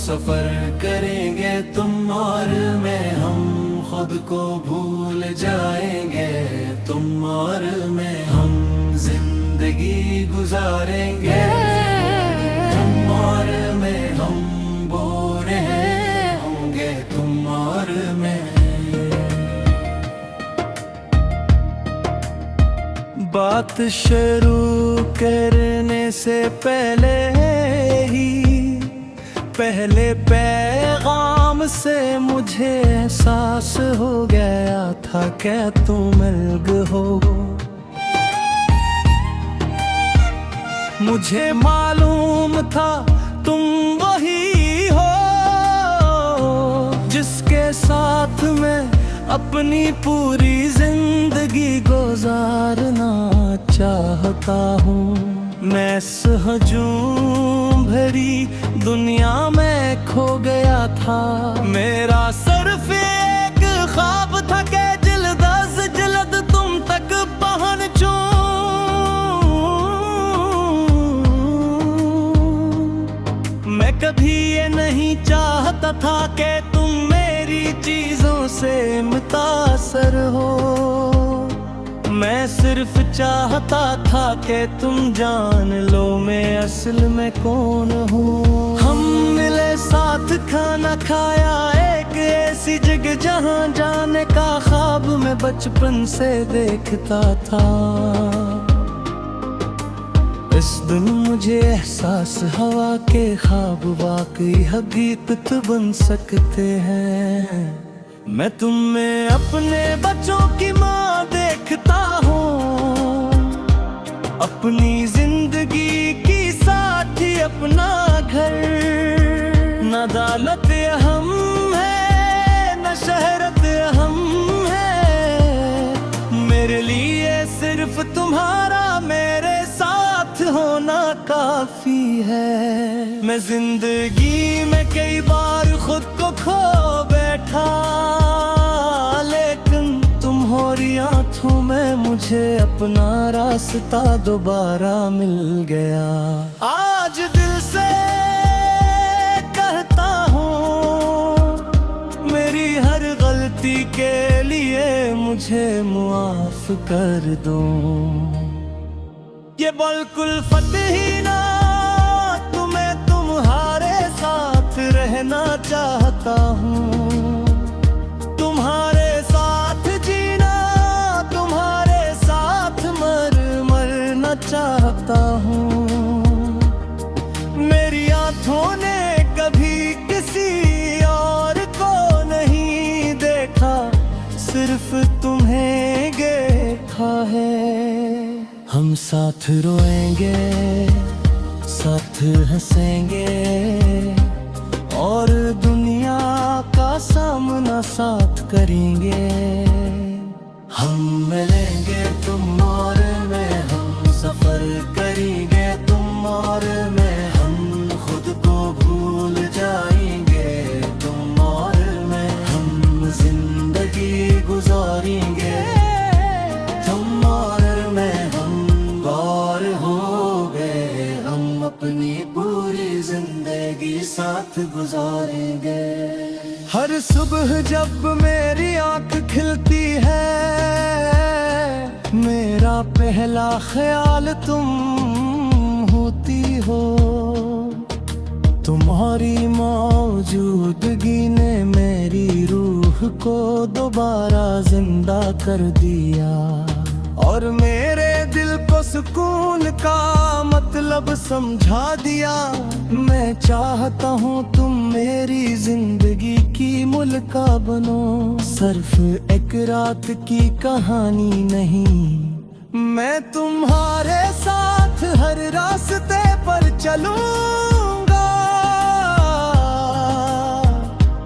सफर करेंगे तुम और मैं, हम खुद को भूल जाएंगे। तुम और मैं हम जिंदगी गुजारेंगे। तुम और मैं हम बोरे होंगे। तुम और मैं। बात शुरू करने से पहले पैगाम से मुझे एहसास हो गया था कि तुम अलग हो। मुझे मालूम था तुम वही हो जिसके साथ मैं अपनी पूरी जिंदगी गुजारना चाहता हूँ। मैं इस हजूम भरी दुनिया में खो गया था। मेरा सिर्फ एक ख्वाब था कि जल्द तुम तक पहुंचूं। मैं कभी ये नहीं चाहता था कि तुम मेरी चीजों से मुतासर हो। मैं सिर्फ चाहता था कि तुम जान लो मैं असल में कौन हूँ। हम मिले साथ खाना खाया एक ऐसी जगह जहाँ जाने का ख्वाब मैं बचपन से देखता था। इस दिन मुझे एहसास हुआ कि ख्वाब वाकई हकीकत बन सकते हैं। मैं तुम में अपने बच्चों की माँ देखता हूँ, अपनी जिंदगी की साथी अपना घर। न अदालत हम है न शहरत हम है, मेरे लिए सिर्फ तुम्हारा मेरे साथ होना काफी है। मैं जिंदगी में कई बार खुद को खो बैठा, लेकिन तुम्हारी आँखों में मुझे अपना रास्ता दोबारा मिल गया। आज दिल से कहता हूँ मेरी हर गलती के लिए मुझे मुआफ कर दो। ये बिल्कुल फतेह ही ना तुम्हें तुम्हारे साथ रहना चाहता हूँ। तुम्हारे साथ जीना तुम्हारे साथ मरना चाहता हूँ। मेरी आँखों ने कभी किसी और को नहीं देखा, सिर्फ तुम्हें देखा है। हम साथ रोएंगे साथ हंसेंगे और दुनिया का सामना साथ करेंगे। हम मिलेंगे तुम और मैं, हम सफर करेंगे तुम और मैं, हम खुद को भूल जाएंगे। तुम और मैं हम जिंदगी गुजारेंगे। तुम और मैं हम बार हो गए, हम अपनी पूरी जिंदगी साथ गुजारेंगे। हर सुबह जब मेरी आँख खिलती है मेरा पहला ख्याल तुम होती हो। तुम्हारी मौजूदगी ने मेरी रूह को दोबारा जिंदा कर दिया और मेरे दिल को सुकून का मतलब समझा दिया। मैं चाहता हूँ तुम मेरी जिंदगी की मुल्का बनो, सिर्फ एक रात की कहानी नहीं। मैं तुम्हारे साथ हर रास्ते पर चलूंगा,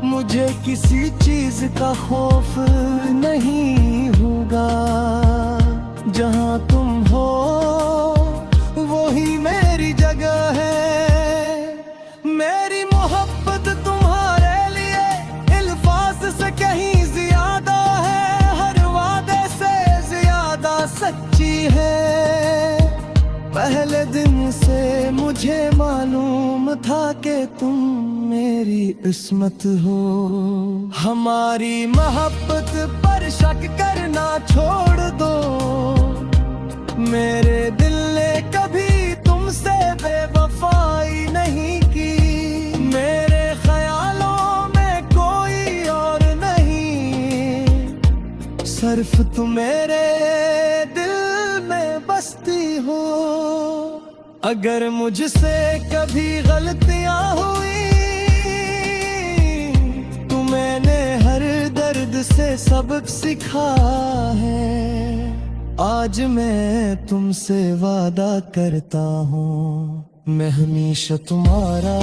मुझे किसी चीज का खौफ नहीं होगा। जहाँ तुम हो वही मेरी जगह है। मेरी मोहब्बत तुम्हारे लिए अल्फाज से कहीं ज्यादा है, हर वादे से ज्यादा सच्ची है। पहले दिन से मुझे मालूम मालूम था कि तुम मेरी किस्मत हो। हमारी मोहब्बत पर शक करना छोड़ दो, मेरे दिल ने कभी तुमसे बेवफाई नहीं की। मेरे ख्यालों में कोई और नहीं, सिर्फ तुम मेरे दिल में बसती हो। अगर मुझसे कभी गलतियां हुई तो मैंने हर दर्द से सबक सीखा है। आज मैं तुमसे वादा करता हूँ, मैं हमेशा तुम्हारा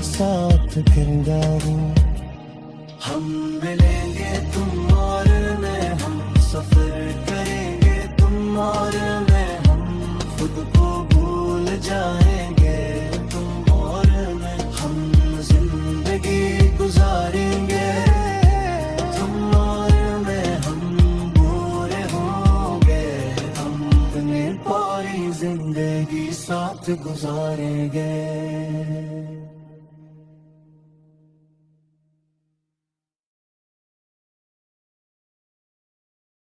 साथ किरदार हूँ। हम मिलेंगे तुम और मैं, हम सफर करेंगे तुम और मैं, हम खुद को भूल जाएंगे तुम और मैं। हम जिंदगी गुजारेंगे तुम और मैं, हम बुरे होंगे हम अपनी पूरी जिंदगी साथ गुजारेंगे।